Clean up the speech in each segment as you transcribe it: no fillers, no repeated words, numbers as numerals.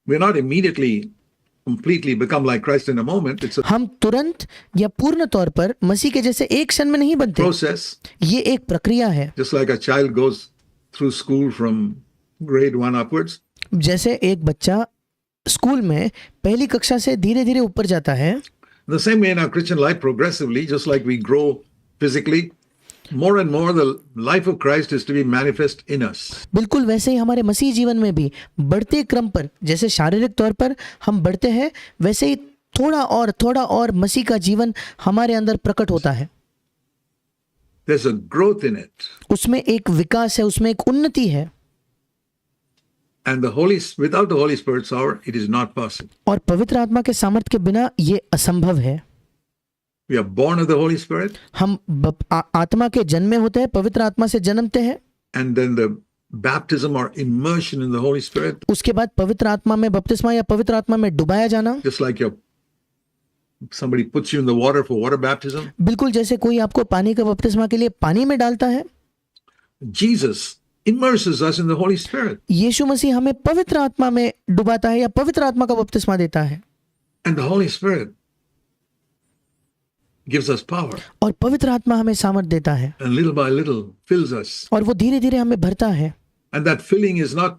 we're not immediately completely become like Christ in a moment. It's a हम तुरंत या पूर्ण तौर पर मसीह के जैसे एक क्षण में नहीं बनते। process. ये एक प्रक्रिया है। Just like a child goes through school from grade 1 upwards. जैसे एक बच्चा स्कूल में पहली कक्षा से धीरे धीरे ऊपर जाता है, The same way in our Christian life, progressively, just like we grow physically, more and more the life of Christ is to be manifest in us. बिल्कुल वैसे ही हमारे मसीह जीवन में भी बढ़ते क्रम पर, जैसे शारीरिक तौर पर हम बढ़ते हैं, वैसे ही थोड़ा और मसीह का जीवन हमारे अंदर प्रकट होता है। There's a growth in it. उसमें एक विकास है, उसमें एक उन्नति है। And without the Holy Spirit's power, it is not possible. और पवित्र आत्मा के सामर्थ्य के बिना ये असंभव है। We are born of the Holy Spirit. हम आत्मा के जन्मे होते हैं, पवित्र आत्मा से जन्मते हैं। And then the baptism or immersion in the Holy Spirit. उसके बाद पवित्र आत्मा में बपतिस्मा या पवित्र आत्मा में डुबाया जाना। Just like somebody puts you in the water for water baptism. बिल्कुल जैसे कोई आपको पानी का बपतिस्मा के लिए पानी में डालता है। Jesus immerses us in the Holy Spirit. यीशु मसीह हमें पवित्र आत्मा में डुबाता है या पवित्र आत्मा का बपतिस्मा देता है। And the Holy Spirit gives us power. और पवित्र आत्मा हमें सामर्थ देता है। And little by little fills us. और वो धीरे धीरे हमें भरता है। And that filling is not,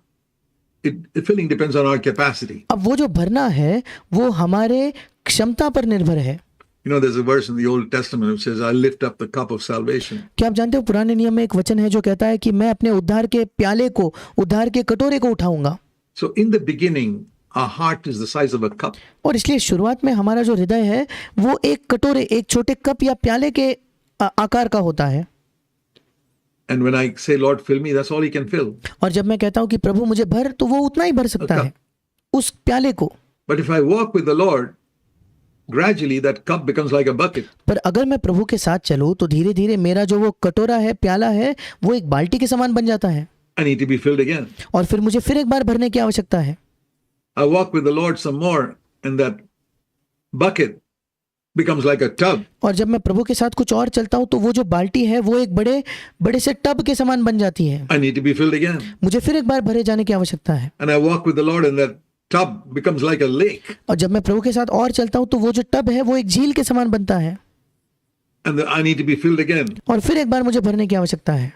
filling depends on our capacity. अब वो जो भरना है वो हमारे क्षमता पर निर्भर है। You know, there's a verse in the Old Testament which says, I lift up the cup of salvation. क्या आप जानते हो पुराने नियम में एक वचन है जो कहता है कि मैं अपने उद्धार के प्याले को, उद्धार के कटोरे को उठाऊंगा। So in the beginning, our heart is the size of a cup. और इसलिए शुरुआत में हमारा जो हृदय है वो एक कटोरे, एक छोटे कप या प्याले के आकार का होता है। And when I say, Lord, fill me, that's all he can fill. और जब मैं कहता हूँ कि प्रभु मुझे भर, तो वो उतना ही भर सकता है, उस प्याले को। But if I walk with the Lord, gradually that cup becomes like a bucket. पर अगर मैं प्रभु के साथ चलूं तो धीरे धीरे मेरा जो वो कटोरा है, प्याला है, वो एक बाल्टी के समान बन जाता है। I need to be filled again. और फिर मुझे फिर एक बार भरने की आवश्यकता है। I walk with the Lord some more and that bucket becomes like a tub. और जब मैं प्रभु के साथ कुछ और चलता हूं तो वो जो बाल्टी है वो एक बड़े से टब के समान बन जाती है। I need to be filled again. मुझे फिर एक बार भरे जाने की आवश्यकता है। And I walk with the Lord and that tub becomes like a lake. और जब मैं प्रभु के साथ और चलता हूं तो वो जो टब है वो एक झील के समान बनता है। And I need to be filled again. और फिर एक बार मुझे भरने की आवश्यकता है।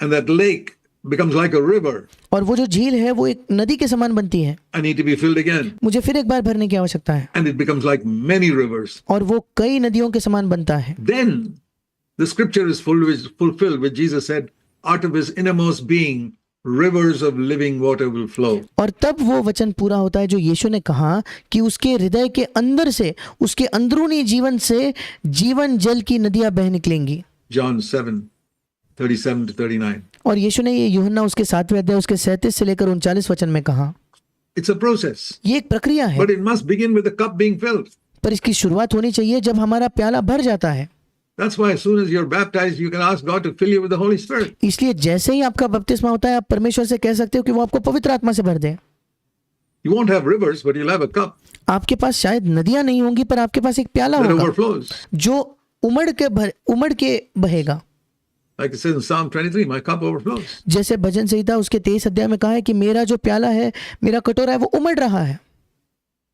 And that lake becomes like a river. और वो जो झील है वो एक नदी के समान बनती है। I need to be filled again. मुझे फिर एक बार भरने की आवश्यकता है। And it becomes like many rivers. और वो कई नदियों के समान बनता है। Then the scripture is fulfilled which Jesus said, out of his innermost being rivers of living water will flow. और तब वो वचन पूरा होता है जो यीशु ने कहा कि उसके हृदय के अंदर से, उसके अंदरूनी जीवन से जीवन जल की नदियां बह निकलेंगी। John 7:37 to 39. और यीशु ने ये यूहन्ना उसके 7वें अध्याय उसके 37 से लेकर 39 वचन में कहा। It's a process. ये एक प्रक्रिया है। But it must begin with the cup being filled. पर इसकी शुरुआत होनी चाहिए जब हमारा प्याला भर जाता है। That's why as soon as you're baptized, you can ask God to fill you with the Holy Spirit. इसलिए जैसे ही आपका बपतिस्मा होता है आप परमेश्वर से कह सकते हो कि वो आपको पवित्र आत्मा से भर दे। You won't have rivers, but you'll have a cup आपके पास शायद नदियां नहीं होंगी पर आपके पास एक प्याला that होगा overflows. जो उमड़ के बहेगा। Like it says in Psalm 23, my cup overflows. जैसे भजन संहिता उसके 23 अध्याय में कहा है कि मेरा जो प्याला है, मेरा कटोरा है, वो उमड़ रहा है।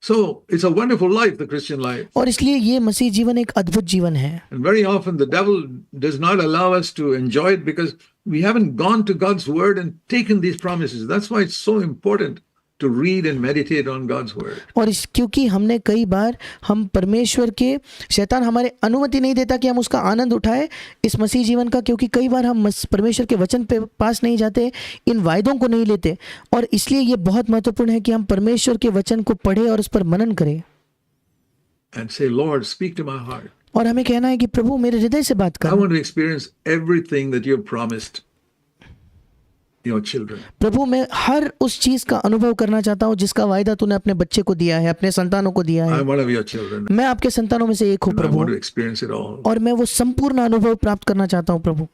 So it's a wonderful life, the Christian life. और इसलिए ये मसीह जीवन एक अद्भुत जीवन है। And very often the devil does not allow us to enjoy it because we haven't gone to God's word and taken these promises. That's why it's so important to read and meditate on God's word. और क्योंकि हमने कई बार हम परमेश्वर के, शैतान हमारे अनुमति नहीं देता कि हम उसका आनंद उठाए इस मसीह जीवन का, क्योंकि कई बार हम परमेश्वर के वचन पे पास नहीं जाते, इन वायदों को नहीं लेते। और इसलिए ये बहुत महत्वपूर्ण है कि हम परमेश्वर के वचन को पढ़े और उस पर मनन करें। And say, Lord, speak to my heart. और हमें कहना है कि प्रभु मेरे हृदय से बात I कर। want to experience everything that you have promised your children. प्रभु मैं हर उस चीज का अनुभव करना चाहता हूँ जिसका वायदा तूने अपने बच्चे को दिया है, अपने संतानों को दिया है। I'm one of your children. मैं आपके संतानों में से एक हूँ And I Prabhu, want to experience it all. और मैं वो संपूर्ण अनुभव प्राप्त करना चाहता हूँ प्रभु।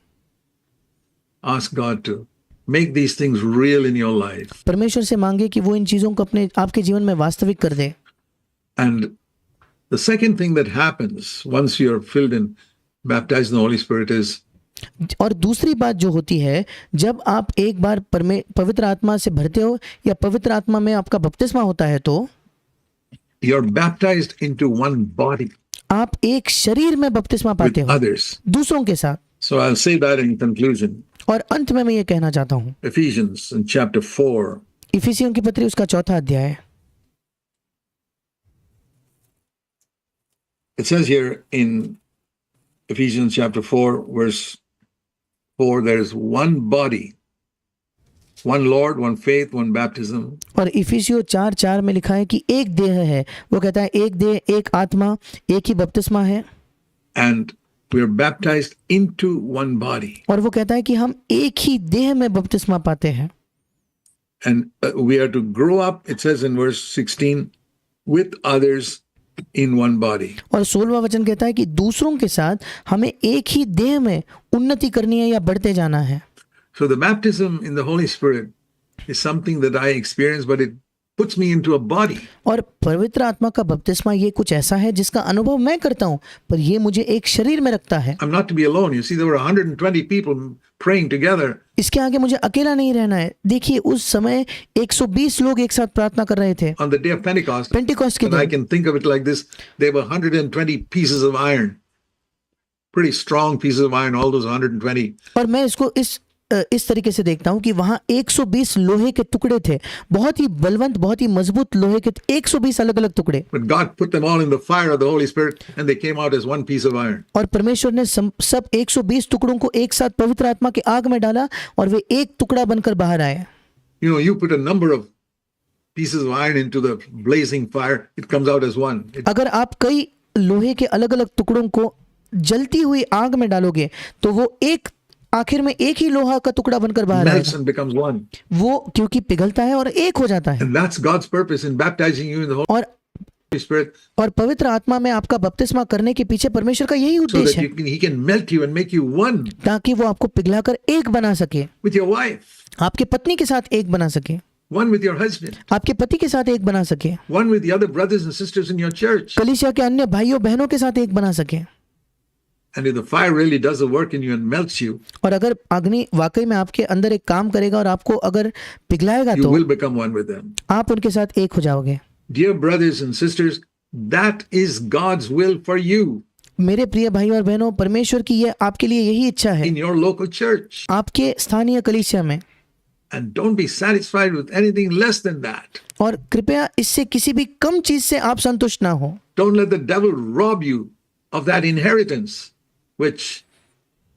Ask God to make these things real in your life. परमेश्वर से मांगे कि वो इन चीजों को अपने आपके जीवन में वास्तविक कर दे। And the second thing that happens once you're filled and baptized in the Holy Spirit is और दूसरी बात जो होती है, जब आप एक बार पवित्र आत्मा से भरते हो या पवित्र आत्मा में आपका बपतिस्मा होता है, तो you're baptized into one body आप एक शरीर में बपतिस्मा with पाते हो others. दूसरों के साथ। So I'll say that in conclusion. और अंत में मैं ये कहना चाहता हूँ, Ephesians in chapter 4, इफिसियों की पत्री उसका 4था अध्याय, it says here in Ephesians chapter 4, verse 4, there is one body, one Lord, one faith, one baptism. और इफिसियों 4:4 में लिखा है कि एक देह है। वो कहता है एक देह, एक आत्मा, एक ही बपतिस्मा है। And we are baptized into one body. और वो कहता है कि हम एक ही देह में बपतिस्मा पाते हैं। And we are to grow up, it says in verse 16, with others in one body. और 16वां वचन कहता है कि दूसरों के साथ हमें एक ही देह में उन्नति करनी है या बढ़ते जाना है। So the baptism in the Holy Spirit is something that I experience, but it puts me into a body. और पवित्र आत्मा का बपतिस्मा ये कुछ ऐसा है जिसका अनुभव मैं करता हूँ, पर ये मुझे एक शरीर में रखता है। I'm not to be alone. You see, there were 120 people praying together. इसके आगे मुझे अकेला नहीं रहना है। देखिए, उस समय 120 लोग एक साथ प्रार्थना कर रहे थे। On the day of Pentecost, Pentecost के and I दिन can think of it like this, there were 120 pieces of iron. Pretty strong pieces of iron, all those 120. और मैं इसको इस तरीके से देखता हूँ कि वहां 120 लोहे के टुकड़े थे, बहुत ही बलवंत, बहुत ही मजबूत लोहे के 120 अलग अलग टुकड़े। But God put them all in the fire of the Holy Spirit, and they came out as one piece of iron. और परमेश्वर ने सब 120 टुकड़ों को एक साथ पवित्र आत्मा के आग में डाला और वे एक टुकड़ा बनकर बाहर आए। You know, you put a number of pieces of iron into the blazing fire, it comes out as one. अगर आप कई लोहे के अलग अलग टुकड़ों को जलती हुई आग में डालोगे तो वो एक आखिर में एक ही लोहा का टुकड़ा बनकर बाहर melts आएगा। and becomes one. वो क्योंकि पिघलता है और एक हो जाता है। And that's God's purpose in baptizing you in the और Holy Spirit, और पवित्र आत्मा में आपका बपतिस्मा करने के पीछे परमेश्वर का यही so उद्देश्य that है, He can melt you and make you one ताकि वो आपको पिघलाकर एक बना सके, with your wife, आपके पत्नी के साथ एक बना सके, one with your husband, आपके पति के साथ एक बना सके, one with the other brothers and sisters in your church. कलीसिया के अन्य भाइयों बहनों के साथ एक बना सके। And if the fire really does the work in you and melts you, और अगर अग्नि वाकई में आपके अंदर एक काम करेगा और आपको अगर पिघलाएगा you तो will become one with them. आप उनके साथ एक हो जाओगे। Dear brothers and sisters, that is God's will for you मेरे प्रिय भाइयों और बहनों, परमेश्वर की ये आपके लिए यही इच्छा है in your local church. आपके स्थानीय कलीसिया में। And don't be satisfied with anything less than that. और कृपया इससे किसी भी कम चीज से आप संतुष्ट ना हो। Don't let the devil rob you of that inheritance which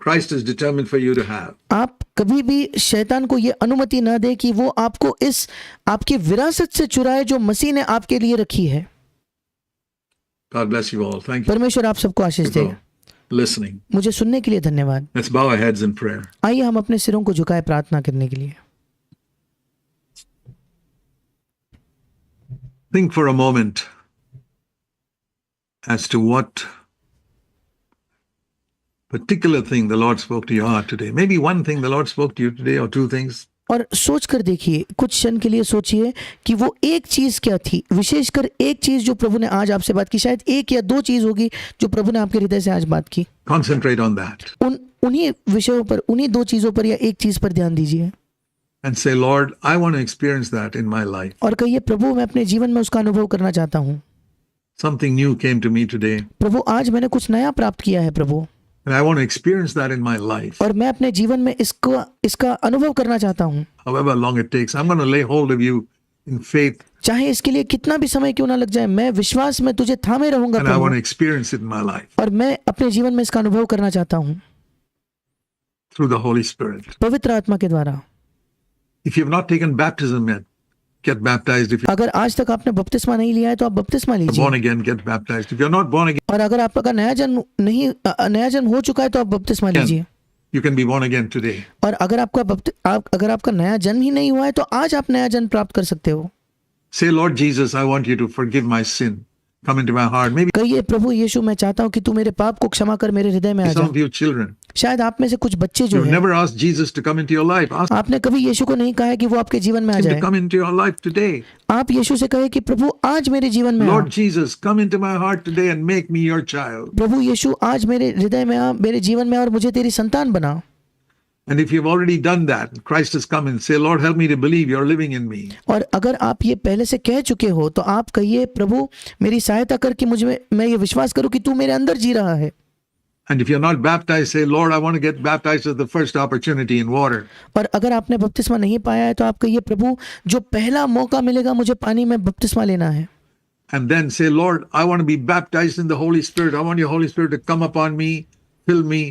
Christ is determined for you to have. आप कभी भी शैतान को ये अनुमति ना दे कि वो आपको इस आपकी विरासत से चुराए जो मसीह ने आपके लिए रखी है। God bless you all. Thank you परमेश्वर आप सबको आशीष दे। for listening. मुझे सुनने के लिए धन्यवाद। Let's bow our heads in prayer. आइए हम अपने सिरों को झुकाए प्रार्थना करने के लिए। Think for a moment as to what particular thing the Lord spoke to your heart today. Maybe one thing the Lord spoke to you today, or two things. और सोच कर देखिए, कुछ क्षण के लिए सोचिए कि वो एक चीज क्या थी, विशेषकर एक चीज जो प्रभु ने आज आपसे बात की। शायद एक या दो चीज होगी जो प्रभु ने आपके हृदय से आज बात की। Concentrate on that उन्हीं विषयों पर, उन्हीं दो चीजों पर या एक चीज पर ध्यान दीजिए and say, Lord, I want to experience that in my life. और कहिए, प्रभु मैं अपने जीवन में उसका अनुभव करना चाहता हूँ। Something new came to me today, प्रभु आज मैंने कुछ नया प्राप्त किया है प्रभु, and I want to experience that in my life. और मैं अपने जीवन में इसका अनुभव करना चाहता हूँ। However long it takes, I'm going to lay hold of you in faith, चाहे इसके लिए कितना भी समय क्यों ना लग जाए, मैं विश्वास में तुझे थामे रहूंगा and I want Prabhu, to experience it in my life और मैं अपने जीवन में इसका अनुभव करना चाहता हूँ through the Holy Spirit. पवित्र आत्मा के द्वारा। If you have not taken baptism yet, get baptized. If you're अगर आज तक आपने बपतिस्मा नहीं लिया है तो आप बपतिस्मा लीजिए, born again, get baptized. If you're not born again, और अगर आपका नया जन्म हो चुका है तो आप बपतिस्मा लीजिए, you can be born again today. और अगर आपका नया जन्म ही नहीं हुआ है तो आज आप नया जन्म प्राप्त कर सकते हो। Say, Lord Jesus, I want you to forgive my sin. Come into my heart. Maybe कहिए, प्रभु यीशु मैं चाहता हूँ कि तू मेरे पाप को क्षमा कर मेरे हृदय में आ some जा। of you children, शायद आप में से कुछ बच्चे जो You've हैं, never asked Jesus to come into your life. Ask आपने कभी यीशु को नहीं कहा है कि वो आपके जीवन में आ him to जाए। come into your life today. आप यीशु से कहे कि प्रभु आज मेरे जीवन में आ। Lord Jesus, come into my heart today and make me your child. प्रभु यीशु आज मेरे हृदय में आ, मेरे जीवन में आ और मुझे तेरी संतान बना। And if you've already done that, Christ has come and say, Lord, help me to believe you're living in me. और अगर आप ये पहले से कह चुके हो तो आप कहिए, प्रभु मेरी सहायता कर कि मुझे मैं ये विश्वास करूं कि तू मेरे अंदर जी रहा है। And if you're not baptized, say, Lord, I want to get baptized at the first opportunity in water. और अगर आपने बपतिस्मा नहीं पाया है तो आप कहिए, प्रभु जो पहला मौका मिलेगा मुझे पानी में बपतिस्मा लेना है। And then say, Lord, I want to be baptized in the Holy Spirit. I want your Holy Spirit to come upon me, fill me.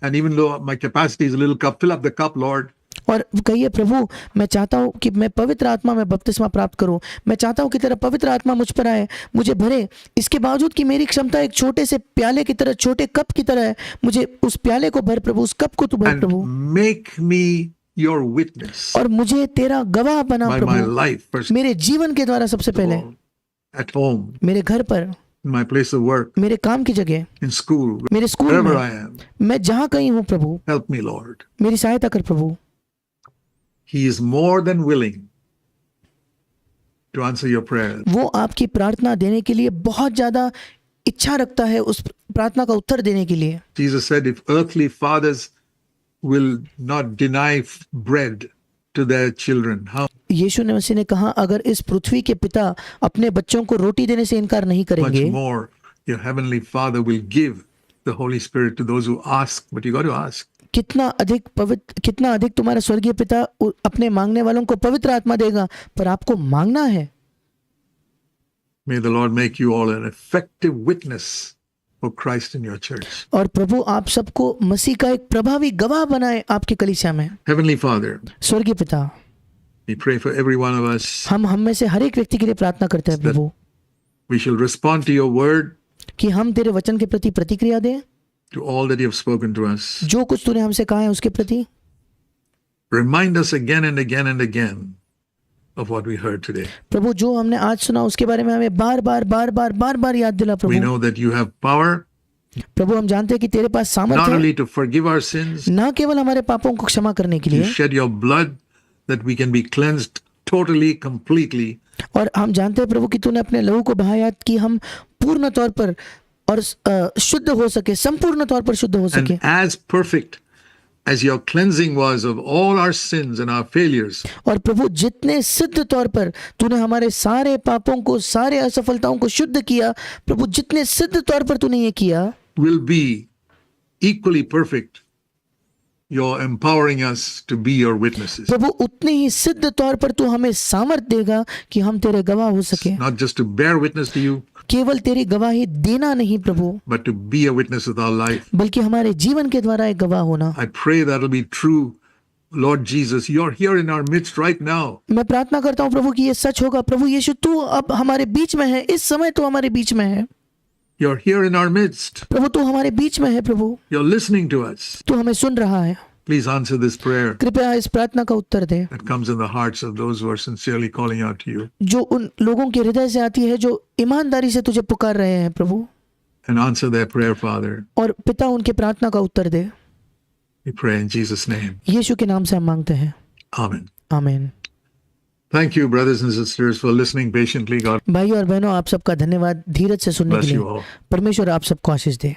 And even though my capacity is a little cup, fill up the cup, Lord. और कहिए, प्रभु मैं चाहता हूँ कि मैं पवित्र आत्मा में बपतिस्मा प्राप्त करूँ। मैं चाहता हूँ कि तेरा पवित्र आत्मा मुझ पर आए, मुझे भरे। इसके बावजूद कि मेरी क्षमता एक छोटे से प्याले की तरह, छोटे कप की तरह है, मुझे उस प्याले को भर प्रभु, उस कप को तू भर प्रभु। And make me your witness और मुझे तेरा गवाह बना by my Prabhu, life, first मेरे जीवन के द्वारा सबसे of पहले, all, at home, मेरे घर पर, in my place of work, मेरे काम की जगह, in school, मेरे स्कूल wherever में, I am. मैं जहाँ कहीं हूँ प्रभु, Help me, Lord. मेरी सहायता कर प्रभु। He is more than willing to answer your prayer. वो आपकी प्रार्थना देने के लिए बहुत ज्यादा इच्छा रखता है, उस प्रार्थना का उत्तर देने के लिए। Jesus said, if earthly fathers will not deny bread to their children, how यीशु ने मसीह ने कहा, अगर इस पृथ्वी के पिता अपने बच्चों को रोटी देने से इनकार नहीं much करेंगे, more your heavenly Father will give the Holy Spirit to those who ask. But you got to ask. कितना अधिक तुम्हारा स्वर्गीय पिता अपने मांगने वालों को पवित्र आत्मा देगा, पर आपको मांगना है। May the Lord make you all an effective witness for Christ in your church. और प्रभु आप सबको मसीह का एक प्रभावी गवाह बनाए आपके कलीसिया में। Heavenly Father, स्वर्गीय पिता, we pray for every one of us हम में से हर एक व्यक्ति के लिए प्रार्थना करते हैं प्रभु, we shall respond to your word, कि हम तेरे वचन के प्रति प्रतिक्रिया दें, to all that you have spoken to us. जो कुछ तूने हमसे कहा है उसके प्रति। Remind us again and again and again of what we heard today. प्रभु जो हमने आज सुना उसके बारे में हमें बार बार याद दिला We Prabhu. know that you have power प्रभु हम जानते हैं कि तेरे पास not सामर्थ्य है, only to forgive our sins, न केवल हमारे पापों को क्षमा करने के you लिए, shed your blood that we can be cleansed totally, completely, और हम जानते हैं प्रभु कि तूने अपने लहू को बहाया कि हम पूर्ण तौर पर और शुद्ध हो सके, संपूर्ण तौर पर शुद्ध हो सके। and as perfect as your cleansing was of all our sins and our failures, और प्रभु जितने सिद्ध तौर पर तूने हमारे सारे पापों को, सारे असफलताओं को शुद्ध किया, प्रभु जितने सिद्ध तौर पर तूने ये किया, will be equally perfect. You're empowering us to be your witnesses, प्रभु उतने ही सिद्ध तौर पर तू हमें सामर्थ देगा कि हम तेरे गवाह हो सके। not just to bear witness to you, केवल तेरी गवाही देना नहीं प्रभु, but to be a witness with our life. बल्कि हमारे जीवन के द्वारा एक गवाह होना। I pray that'll be true. Lord Jesus, you're here in our midst right now. मैं प्रार्थना करता हूँ प्रभु कि ये सच होगा। प्रभु यीशु तू अब हमारे बीच में है, इस समय तू हमारे बीच में है। You're here in our midst. प्रभु तू हमारे बीच में है। प्रभु You're listening to us. तू हमें सुन रहा है। Please answer this prayer कृपया इस प्रार्थना का उत्तर दे that comes in the hearts of those who are sincerely calling out to you. जो उन लोगों के हृदय से आती है जो ईमानदारी से तुझे पुकार रहे हैं प्रभु, And answer their prayer, Father. और पिता उनके प्रार्थना का उत्तर दे। We pray in Jesus' name. यीशु के नाम से हम मांगते हैं, Amen. आमीन। Thank you, brothers and sisters, for listening patiently. God भाई और बहनों, आप सबका धन्यवाद धीरज से सुनने के bless लिए। you all. परमेश्वर आप सबको आशीष दे।